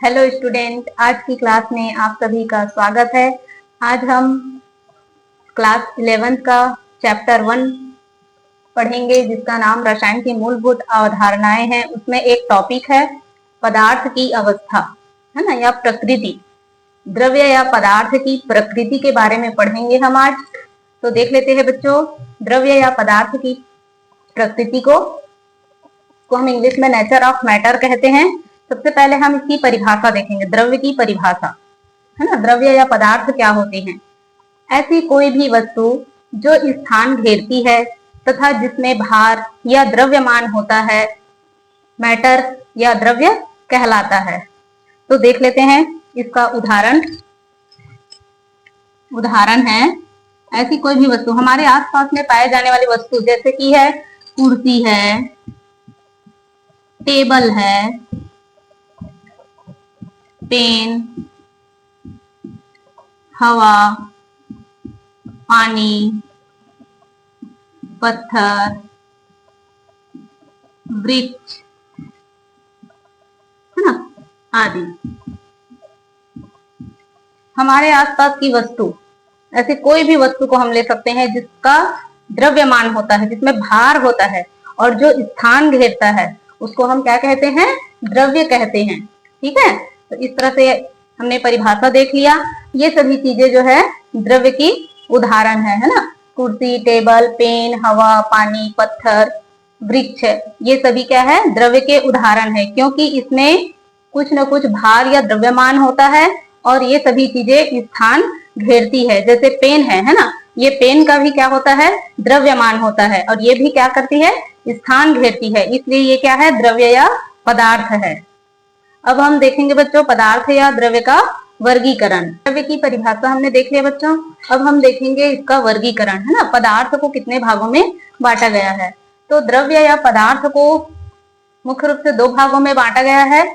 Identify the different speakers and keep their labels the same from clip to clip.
Speaker 1: Hello student, आज की class में आप सभी का स्वागत है। आज हम क्लास 11th का चैप्टर 1 पढ़ेंगे, जिसका नाम रसायन की मूलभूत अवधारणाएं हैं। उसमें एक टॉपिक है पदार्थ की अवस्था, है ना, या प्रकृति। द्रव्य या पदार्थ की प्रकृति के बारे में पढ़ेंगे हम आज। तो देख लेते हैं बच्चों, द्रव्य या पदार्थ की प्रकृति को हम इंग्लिश में नेचर ऑफ मैटर कहते हैं। सबसे पहले हम इसकी परिभाषा देखेंगे, द्रव्य की परिभाषा, है ना। द्रव्य या पदार्थ क्या होते हैं? ऐसी कोई भी वस्तु जो स्थान घेरती है तथा जिसमें भार या द्रव्यमान होता है, मैटर या द्रव्य कहलाता है। तो देख लेते हैं इसका उदाहरण है ऐसी कोई भी वस्तु, हमारे आसपास में पाए जाने वाली वस्तु, जैसे कि है कुर्सी है, टेबल है, पेन, हवा, पानी, पत्थर, वृक्ष, है ना, आदि। हमारे आसपास की वस्तु, ऐसे कोई भी वस्तु को हम ले सकते हैं जिसका द्रव्यमान होता है, जिसमें भार होता है, और जो स्थान घेरता है उसको हम क्या कहते हैं? द्रव्य कहते हैं। ठीक है, तो इस तरह से हमने परिभाषा देख लिया। ये सभी चीजें जो है द्रव्य की उदाहरण है ना। कुर्सी, टेबल, पेन, हवा, पानी, पत्थर, वृक्ष, ये सभी क्या है? द्रव्य के उदाहरण है, क्योंकि इसमें कुछ न कुछ भार या द्रव्यमान होता है और ये सभी चीजें स्थान घेरती है। जैसे पेन है ना, ये पेन का भी क्या होता है? द्रव्यमान होता है, और ये भी क्या करती है? स्थान घेरती है, इसलिए ये क्या है? द्रव्य या पदार्थ है। अब हम देखेंगे बच्चों पदार्थ या द्रव्य का वर्गीकरण। द्रव्य की परिभाषा हमने देख लिया बच्चों, अब हम देखेंगे इसका वर्गीकरण, है ना। पदार्थ को कितने भागों में बांटा गया है? तो द्रव्य या पदार्थ को मुख्य रूप से दो भागों में बांटा गया है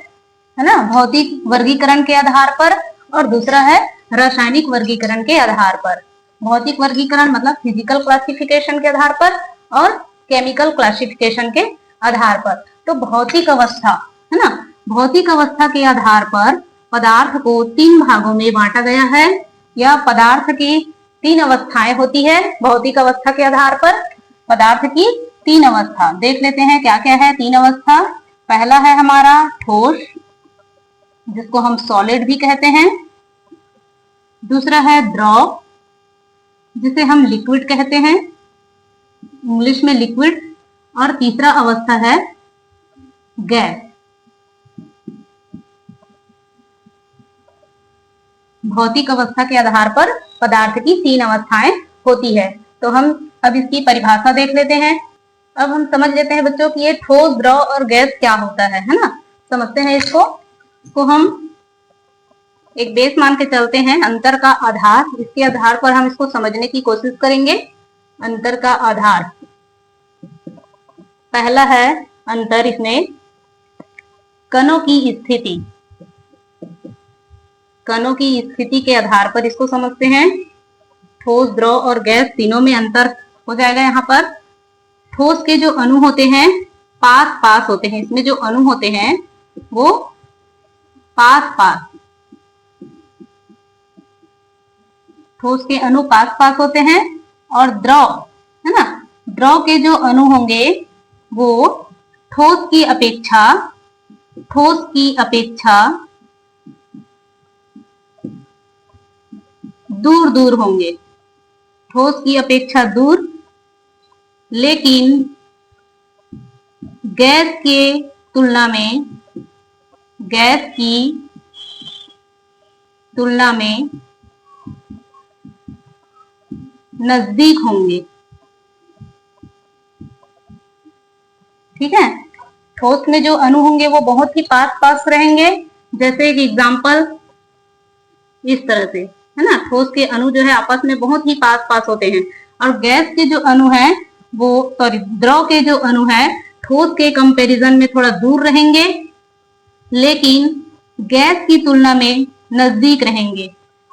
Speaker 1: ना, भौतिक वर्गीकरण के आधार पर, और दूसरा है रासायनिक वर्गीकरण के आधार पर। भौतिक वर्गीकरण मतलब फिजिकल क्लासिफिकेशन के आधार पर, और केमिकल क्लासिफिकेशन के आधार पर। तो भौतिक अवस्था, है ना, भौतिक अवस्था के आधार पर पदार्थ को तीन भागों में बांटा गया है, या पदार्थ की तीन अवस्थाएं होती है। भौतिक अवस्था के आधार पर पदार्थ की तीन अवस्था देख लेते हैं, क्या क्या है तीन अवस्था। पहला है हमारा ठोस, जिसको हम सॉलिड भी कहते हैं। दूसरा है द्रव, जिसे हम लिक्विड कहते हैं, इंग्लिश में लिक्विड। और तीसरा अवस्था है गैस। भौतिक अवस्था के आधार पर पदार्थ की तीन अवस्थाएं होती है। तो हम अब इसकी परिभाषा देख लेते हैं। अब हम समझ लेते हैं बच्चों कि ये ठोस, द्रव और गैस क्या होता है ना। समझते हैं इसको हम एक बेस मान के चलते हैं, अंतर का आधार। इसके आधार पर हम इसको समझने की कोशिश करेंगे। अंतर का आधार, पहला है अंतर, इसमें कणों की स्थिति। कणों की स्थिति के आधार पर इसको समझते हैं। ठोस, द्रव और गैस तीनों में अंतर हो जाएगा। यहाँ पर ठोस के जो अणु होते हैं पास पास होते हैं, इसमें जो अणु होते हैं वो पास पास, ठोस के अणु पास पास होते हैं। और द्रव, है ना, द्रव के जो अणु होंगे वो ठोस की अपेक्षा दूर दूर होंगे, ठोस की अपेक्षा दूर। लेकिन गैस की तुलना में नजदीक होंगे। ठीक है, ठोस में जो अणु होंगे वो बहुत ही पास पास रहेंगे। जैसे एक एग्जांपल इस तरह से, है ना, ठोस के अणु जो है आपस में बहुत ही पास पास होते हैं। और गैस के जो अणु है वो, द्रव के जो अणु है ठोस के कंपैरिजन में थोड़ा दूर रहेंगे, लेकिन गैस की तुलना में नजदीक रहेंगे।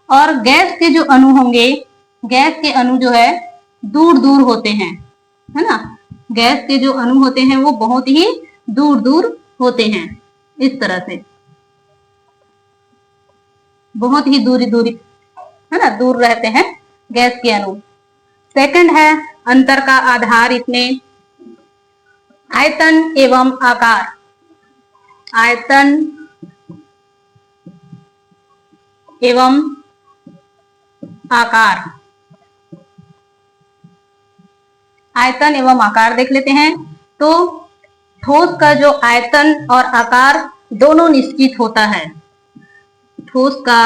Speaker 1: और गैस के जो अणु होंगे, गैस के अणु जो है दूर दूर होते हैं, है ना। गैस के जो अणु होते हैं वो बहुत ही दूर दूर होते हैं, इस तरह से। बहुत ही दूरी दूरी, है ना, दूर रहते हैं गैस के अणु। सेकंड है अंतर का आधार इसमें आयतन एवं आकार। आयतन एवं आकार। आयतन एवं आकार देख लेते हैं। तो ठोस का जो आयतन और आकार दोनों निश्चित होता है। ठोस का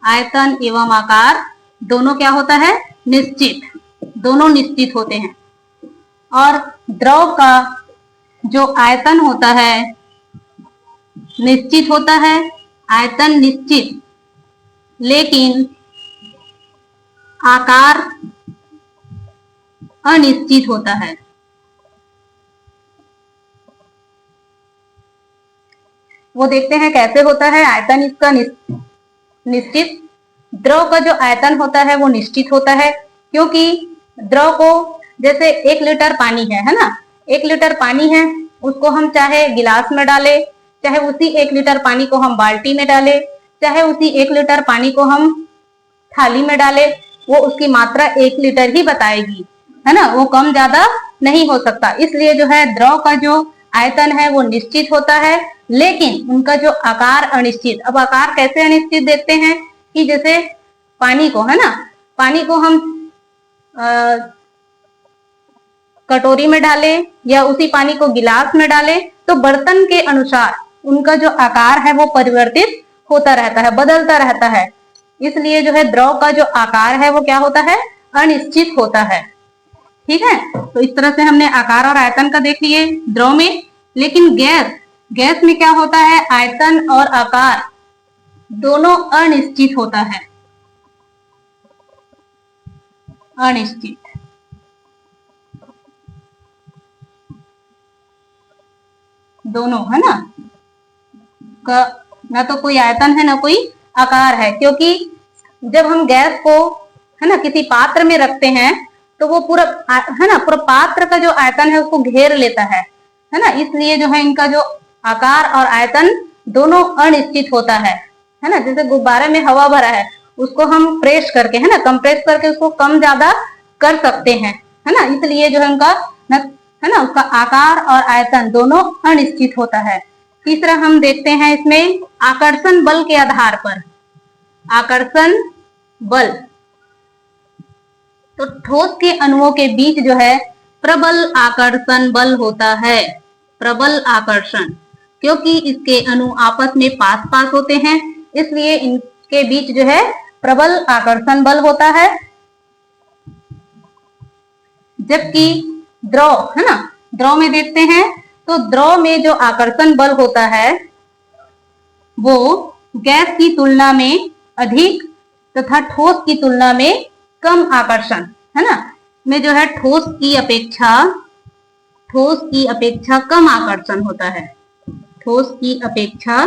Speaker 1: आयतन एवं आकार दोनों क्या होता है? निश्चित, दोनों निश्चित होते हैं। और द्रव का जो आयतन होता है निश्चित होता है, आयतन निश्चित, लेकिन आकार अनिश्चित होता है। वो देखते हैं कैसे होता है। आयतन इसका निश्चित, द्रव का जो आयतन होता है वो निश्चित होता है, क्योंकि द्रव को, जैसे 1 लीटर पानी है ना, 1 लीटर पानी है, उसको हम चाहे गिलास में डालें, चाहे उसी 1 लीटर पानी को हम बाल्टी में डालें, चाहे उसी 1 लीटर पानी को हम थाली में डालें, वो उसकी मात्रा 1 लीटर ही बताएगी, है ना, वो कम ज्यादा नहीं हो सकता। इसलिए जो है द्रव का जो आयतन है वो निश्चित होता है, लेकिन उनका जो आकार अनिश्चित। अब आकार कैसे अनिश्चित देखते हैं कि जैसे पानी को, है ना, पानी को हम कटोरी में डालें या उसी पानी को गिलास में डालें, तो बर्तन के अनुसार उनका जो आकार है वो परिवर्तित होता रहता है, बदलता रहता है। इसलिए जो है द्रव का जो आकार है वो क्या होता है? अनिश्चित होता है। ठीक है, तो इस तरह से हमने आकार और आयतन का देख लिए द्रव में। लेकिन गैस में क्या होता है? आयतन और आकार दोनों अनिश्चित होता है, अनिश्चित। दोनों, है ना, ना तो कोई आयतन है ना कोई आकार है, क्योंकि जब हम गैस को, है ना, किसी पात्र में रखते हैं तो वो पूरा, है ना, पूरा पात्र का जो आयतन है उसको घेर लेता है ना। इसलिए जो है इनका जो आकार और आयतन दोनों अनिश्चित होता है ना। जैसे गुब्बारे में हवा भरा है, उसको हम प्रेस करके, है ना, कंप्रेस करके उसको कम ज्यादा कर सकते हैं, है ना। इसलिए जो है उनका, है ना, उसका आकार और आयतन दोनों अनिश्चित होता है। तीसरा हम देखते हैं इसमें आकर्षण बल के आधार पर। आकर्षण बल, तो ठोस के अणुओं के बीच जो है प्रबल आकर्षण बल होता है। प्रबल आकर्षण, क्योंकि इसके अणु आपस में पास पास होते हैं, इसलिए इनके बीच जो है प्रबल आकर्षण बल होता है। जबकि द्रव, है ना, द्रव में देखते हैं तो द्रव में जो आकर्षण बल होता है वो गैस की तुलना में अधिक तथा ठोस की तुलना में कम आकर्षण, है ना, में जो है ठोस की अपेक्षा कम आकर्षण होता है। ठोस की अपेक्षा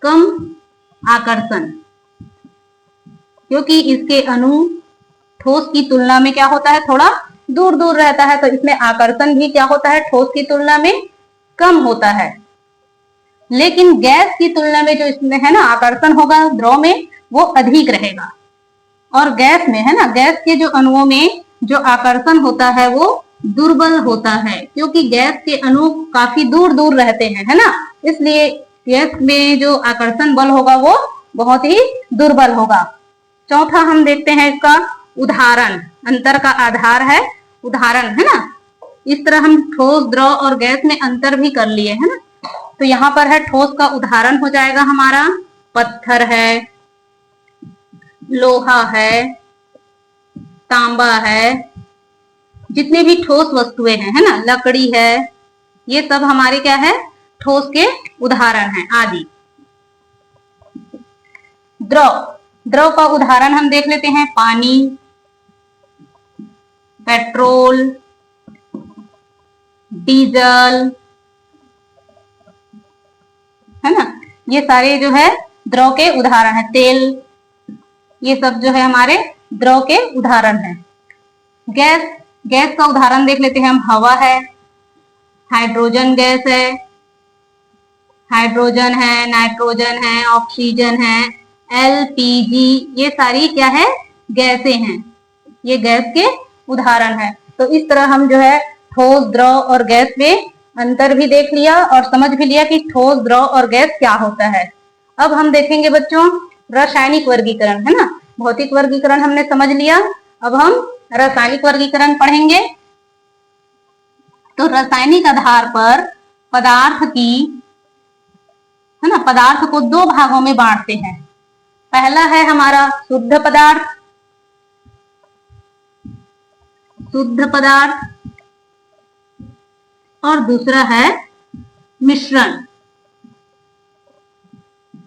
Speaker 1: कम आकर्षण, क्योंकि इसके अणु ठोस की तुलना में क्या होता है? थोड़ा दूर दूर रहता है, तो इसमें आकर्षण भी क्या होता है? ठोस की तुलना में कम होता है। लेकिन गैस की तुलना में जो इसमें, है ना, आकर्षण होगा द्रव में वो अधिक रहेगा। और गैस में, है ना, गैस के जो अणुओं में जो आकर्षण होता है वो दुर्बल होता है, क्योंकि गैस के अणु काफी दूर दूर रहते हैं, है ना। इसलिए गैस में जो आकर्षण बल होगा वो बहुत ही दुर्बल होगा। चौथा हम देखते हैं इसका उदाहरण। अंतर का आधार है उदाहरण, है ना। इस तरह हम ठोस, द्रव और गैस में अंतर भी कर लिए, है ना। तो यहाँ पर है ठोस का उदाहरण हो जाएगा हमारा पत्थर है, लोहा है, तांबा है, जितने भी ठोस वस्तुएं हैं, है ना, लकड़ी है, ये सब हमारे क्या है? ठोस के उदाहरण हैं आदि। द्रव का उदाहरण हम देख लेते हैं। पानी, पेट्रोल, डीजल, है ना, ये सारे जो है द्रव के उदाहरण है। तेल, ये सब जो है हमारे द्रव के उदाहरण हैं। गैस का उदाहरण देख लेते हैं हम। हवा है, हाइड्रोजन गैस है, हाइड्रोजन है, नाइट्रोजन है, ऑक्सीजन है, एलपीजी, ये सारी क्या है, गैसें हैं। ये गैस के उदाहरण है। तो इस तरह हम जो है ठोस, द्रव और गैस में अंतर भी देख लिया और समझ भी लिया कि ठोस, द्रव और गैस क्या होता है। अब हम देखेंगे बच्चों रासायनिक वर्गीकरण, है ना। भौतिक वर्गीकरण हमने समझ लिया, अब हम रासायनिक वर्गीकरण पढ़ेंगे। तो रासायनिक आधार पर पदार्थ की, है ना, पदार्थ को दो भागों में बांटते हैं। पहला है हमारा शुद्ध पदार्थ, और दूसरा है मिश्रण।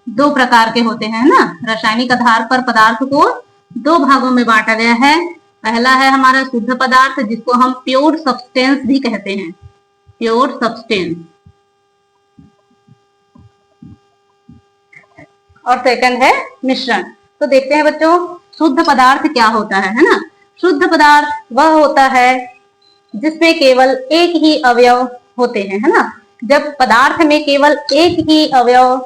Speaker 1: दो प्रकार के होते हैं ना। रासायनिक आधार पर पदार्थ को दो भागों में बांटा गया है। पहला है हमारा शुद्ध पदार्थ, जिसको हम प्योर सब्सटेंस भी कहते हैं, प्योर सब्सटेंस। और सेकंड है मिश्रण। तो देखते हैं बच्चों शुद्ध पदार्थ क्या होता है ना। शुद्ध पदार्थ वह होता है जिसमें केवल एक ही अवयव होते हैं, है ना। जब पदार्थ में केवल एक ही अवयव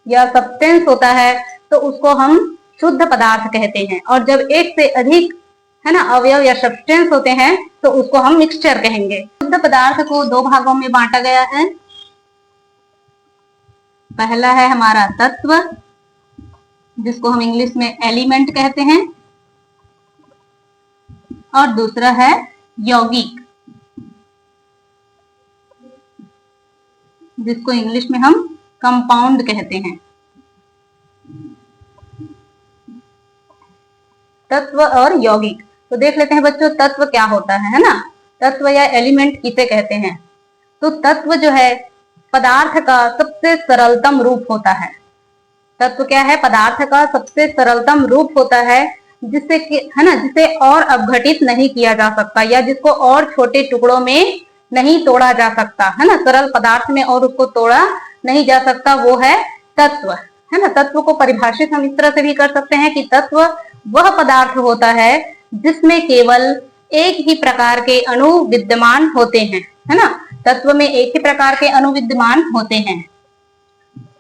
Speaker 1: या सब्सटेंस होता है तो उसको हम शुद्ध पदार्थ कहते हैं। और जब एक से अधिक, है ना, अवयव या सब्सटेंस होते हैं तो उसको हम मिक्सचर कहेंगे। शुद्ध पदार्थ को दो भागों में बांटा गया है। पहला है हमारा तत्व, जिसको हम इंग्लिश में एलिमेंट कहते हैं, और दूसरा है यौगिक, जिसको इंग्लिश में हम कंपाउंड कहते हैं। तत्व और यौगिक। तो देख लेते हैं बच्चों तत्व क्या होता है ना। तत्व या एलिमेंट किसे कहते हैं। तो तत्व जो है पदार्थ का सबसे सरलतम रूप होता है। तत्व क्या है, पदार्थ का सबसे सरलतम रूप होता है, जिससे, है ना, जिसे और अपघटित नहीं किया जा सकता या जिसको और छोटे टुकड़ों में नहीं तोड़ा जा सकता, है ना। सरल पदार्थ में और उसको तोड़ा नहीं जा सकता, वो है तत्व, है ना। तत्व को परिभाषित हम इस तरह से भी कर सकते हैं कि तत्व वह पदार्थ होता है जिसमें केवल एक ही प्रकार के अणु विद्यमान होते हैं, है ना। तत्व में एक ही प्रकार के अणु विद्यमान होते हैं।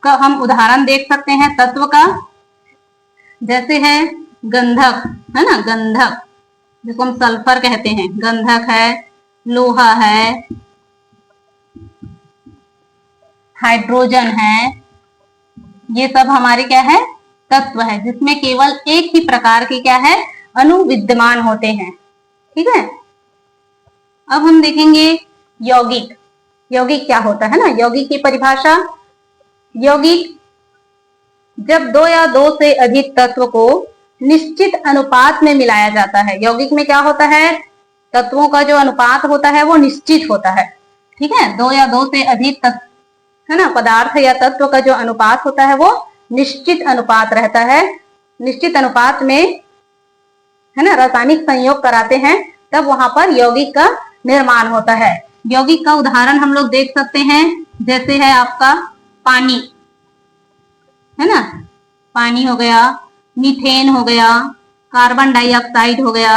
Speaker 1: का हम उदाहरण देख सकते हैं तत्व का, जैसे है गंधक, है ना, गंधक जिसको हम सल्फर कहते हैं, गंधक है, लोहा है, हाइड्रोजन है। ये सब हमारे क्या है, तत्व है, जिसमें केवल एक ही प्रकार के क्या है, अणु विद्यमान होते हैं। ठीक है। अब हम देखेंगे यौगिक। यौगिक क्या होता है ना। यौगिक की परिभाषा, यौगिक जब दो या दो से अधिक तत्व को निश्चित अनुपात में मिलाया जाता है। यौगिक में क्या होता है, तत्वों का जो अनुपात होता है वो निश्चित होता है। ठीक है। दो या दो से अधिक तत्व, है ना, पदार्थ या तत्व का जो अनुपात होता है वो निश्चित अनुपात रहता है। निश्चित अनुपात में, है ना, रासायनिक संयोग कराते हैं तब वहां पर यौगिक का निर्माण होता है। यौगिक का उदाहरण हम लोग देख सकते हैं, जैसे है आपका पानी, है ना, पानी हो गया, मीथेन हो गया, कार्बन डाइऑक्साइड हो गया,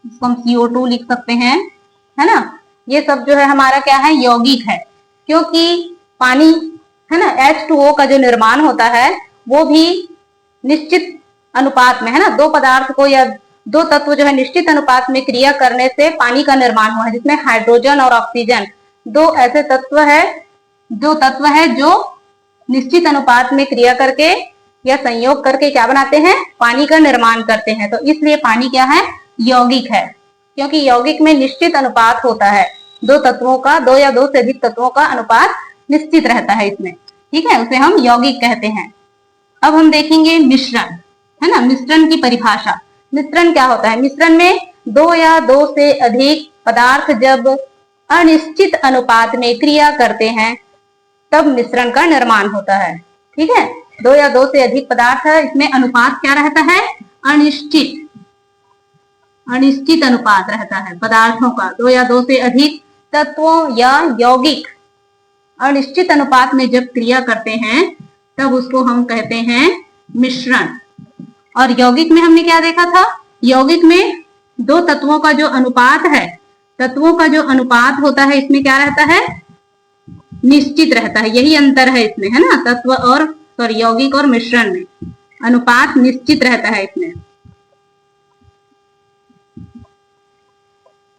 Speaker 1: इसको हम CO2 लिख सकते हैं, है ना। ये सब जो है हमारा क्या है, यौगिक है। क्योंकि पानी, है ना, H2O का जो निर्माण होता है वो भी निश्चित अनुपात में, है ना। दो पदार्थ को या दो तत्व जो है निश्चित अनुपात में क्रिया करने से पानी का निर्माण हुआ है, जिसमें हाइड्रोजन और ऑक्सीजन दो ऐसे तत्व है जो निश्चित अनुपात में क्रिया करके या संयोग करके क्या बनाते हैं, पानी का निर्माण करते हैं। तो इसलिए पानी क्या है, यौगिक है, क्योंकि यौगिक में निश्चित अनुपात होता है। दो तत्वों का, दो या दो से अधिक तत्वों का अनुपात निश्चित रहता है इसमें। ठीक है, उसे हम यौगिक कहते हैं। अब हम देखेंगे मिश्रण, है ना। मिश्रण की परिभाषा, मिश्रण क्या होता है। मिश्रण में दो या दो से अधिक पदार्थ जब अनिश्चित अनुपात में क्रिया करते हैं तब मिश्रण का निर्माण होता है। ठीक है। दो या दो से अधिक पदार्थ है, इसमें अनुपात क्या रहता है, अनिश्चित अनुपात रहता है पदार्थों का। दो या दो से अधिक तत्वों या यौगिक अनिश्चित अनुपात में जब क्रिया करते हैं तब उसको हम कहते हैं मिश्रण। और यौगिक में हमने क्या देखा था, यौगिक में दो तत्वों का जो अनुपात है, तत्वों का जो अनुपात होता है इसमें क्या रहता है, निश्चित रहता है। यही अंतर है इसमें, है ना, तत्व और यौगिक और मिश्रण में अनुपात निश्चित रहता है इसमें।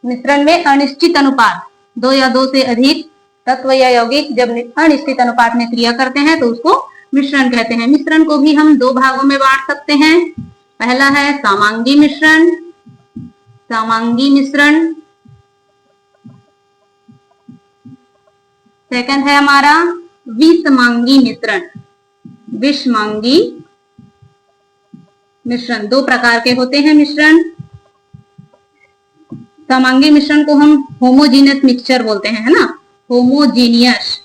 Speaker 1: मिश्रण में अनिश्चित अनुपात, 2 या 2 से अधिक तत्व या यौगिक जब अनिश्चित अनुपात में क्रिया करते हैं तो उसको मिश्रण कहते हैं। मिश्रण को भी हम 2 भागों में बांट सकते हैं। पहला है समांगी मिश्रण, समांगी मिश्रण। सेकंड है हमारा विषमांगी मिश्रण, विषमांगी मिश्रण। 2 प्रकार के होते हैं मिश्रण। समांगी मिश्रण को हम होमोजीनियस मिक्सचर बोलते हैं, है ना, होमोजीनियस,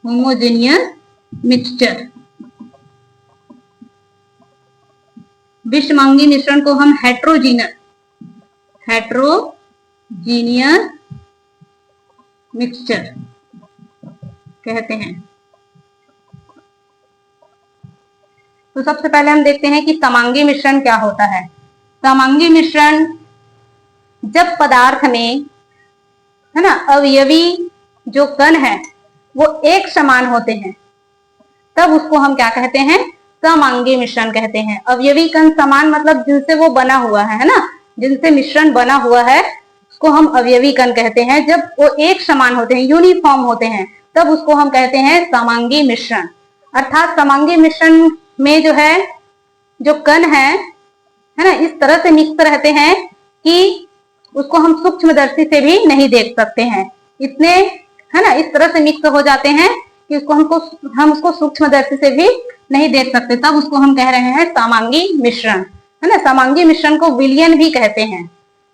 Speaker 1: होमोजीनियस मिक्सचर। विषमांगी मिश्रण को हम हेट्रोजीनियस, हेट्रोजीनियस मिक्सचर कहते हैं। तो सबसे पहले हम देखते हैं कि समांगी मिश्रण क्या होता है। समांगी मिश्रण जब पदार्थ में, है ना, अवयवी जो कण है वो एक समान होते हैं तब उसको हम क्या कहते हैं, समांगी मिश्रण कहते हैं। अवयवी कण समान मतलब जिनसे वो बना हुआ है ना, जिनसे मिश्रण बना हुआ है उसको हम अवयवी कण कहते हैं। जब वो एक समान होते हैं, यूनिफॉर्म होते हैं, तब उसको हम कहते हैं समांगी मिश्रण। अर्थात समांगी मिश्रण में जो है, जो कण है ना, इस तरह से मिक्स रहते हैं कि उसको हम सूक्ष्मदर्शी से भी नहीं देख सकते हैं। इतने, है ना, इस तरह से मिक्स हो जाते हैं कि हम उसको सूक्ष्मदर्शी से भी नहीं देख सकते, तब उसको हम कह रहे हैं समांगी मिश्रण, है ना। समांगी मिश्रण को विलयन भी कहते हैं।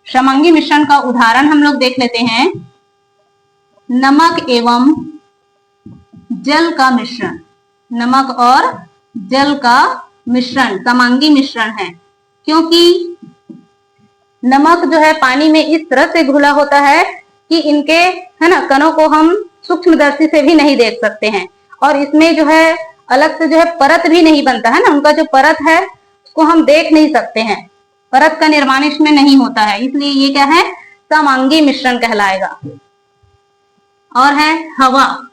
Speaker 1: समांगी मिश्रण का उदाहरण हम लोग देख लेते हैं। नमक एवं जल का मिश्रण, नमक और जल का मिश्रण समांगी मिश्रण है, क्योंकि नमक जो है पानी में इस तरह से घुला होता है कि इनके, है ना, कणों को हम सूक्ष्मदर्शी से भी नहीं देख सकते हैं। और इसमें जो है अलग से जो है परत भी नहीं बनता है ना, उनका जो परत है उसको हम देख नहीं सकते हैं, परत का निर्माण इसमें नहीं होता है, इसलिए ये क्या है, समांगी मिश्रण कहलाएगा। और है हवा,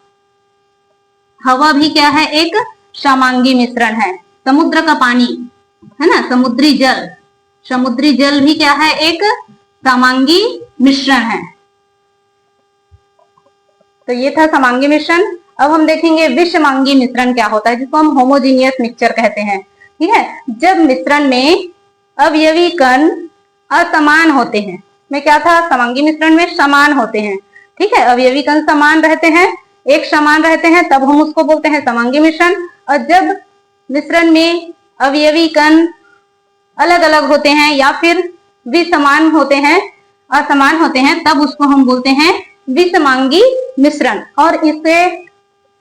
Speaker 1: हवा भी क्या है, एक समांगी मिश्रण है। समुद्र का पानी, है ना, समुद्री जल, समुद्री जल भी क्या है, एक समांगी मिश्रण है। तो ये था समांगी मिश्रण। अब हम देखेंगे विषमांगी मिश्रण क्या होता है, जिसको हम होमोजीनियस मिक्सचर कहते हैं। ठीक है, जब मिश्रण में अवयवी कण असमान होते हैं, में क्या था, समांगी मिश्रण में समान होते हैं। ठीक है, अवयवी कण समान रहते हैं, एक समान रहते हैं, तब हम उसको बोलते हैं समांगी मिश्रण। और जब मिश्रण में अवयवी कण अलग अलग होते हैं या फिर विसमान होते हैं, असमान होते हैं, तब उसको हम बोलते हैं विषमांगी मिश्रण। और इससे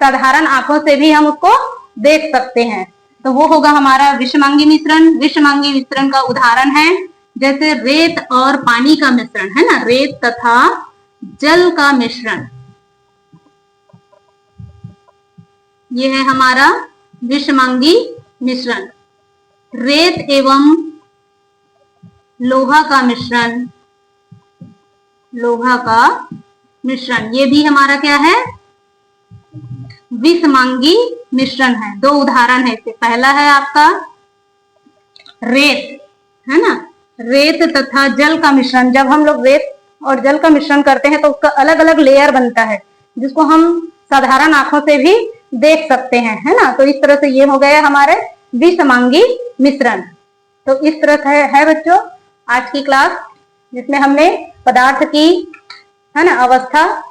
Speaker 1: साधारण आंखों से भी हम उसको देख सकते हैं। तो वो होगा हमारा विषमांगी मिश्रण। विषमांगी मिश्रण का उदाहरण है जैसे रेत और पानी का मिश्रण, है ना, रेत तथा जल का मिश्रण, ये है हमारा विषमांगी मिश्रण। रेत एवं लोहा का मिश्रण, लोहा का मिश्रण, ये भी हमारा क्या है, विषमांगी मिश्रण है। 2 उदाहरण है इसके। पहला है आपका रेत, है ना, रेत तथा जल का मिश्रण। जब हम लोग रेत और जल का मिश्रण करते हैं तो उसका अलग अलग लेयर बनता है, जिसको हम साधारण आंखों से भी देख सकते हैं, है ना। तो इस तरह से ये हो गए हमारे विषमांगी मिश्रण। तो इस तरह से है बच्चों आज की क्लास, जिसमें हमने पदार्थ की, है ना, अवस्था,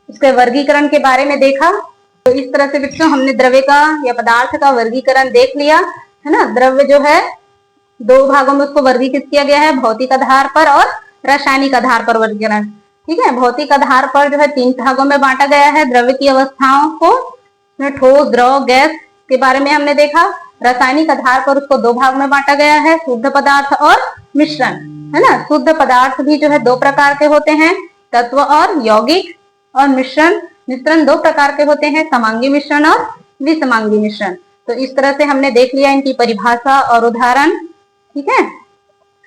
Speaker 1: उसके वर्गीकरण के बारे में देखा। तो इस तरह से बच्चों हमने द्रव्य का या पदार्थ का वर्गीकरण देख लिया, है ना। द्रव्य जो है 2 भागों में उसको वर्गीकृत किया गया है, भौतिक आधार पर और रासायनिक आधार पर वर्गीकरण। ठीक है, भौतिक आधार पर जो है 3 भागों में बांटा गया है द्रव्य की अवस्थाओं को, ठोस, द्रव, गैस के बारे में हमने देखा। रासायनिक आधार पर उसको 2 भाग में बांटा गया है, शुद्ध पदार्थ और मिश्रण, है ना। शुद्ध पदार्थ भी जो है 2 प्रकार के होते हैं, तत्व और यौगिक। और मिश्रण 2 प्रकार के होते हैं, समांगी मिश्रण और विषमांगी मिश्रण। तो इस तरह से हमने देख लिया इनकी परिभाषा और उदाहरण। ठीक है,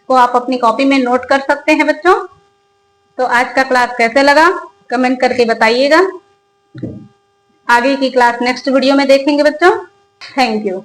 Speaker 1: तो आप अपनी कॉपी में नोट कर सकते हैं बच्चों। तो आज का क्लास कैसे लगा कमेंट करके बताइएगा। आगे की क्लास नेक्स्ट वीडियो में देखेंगे बच्चों। Thank you.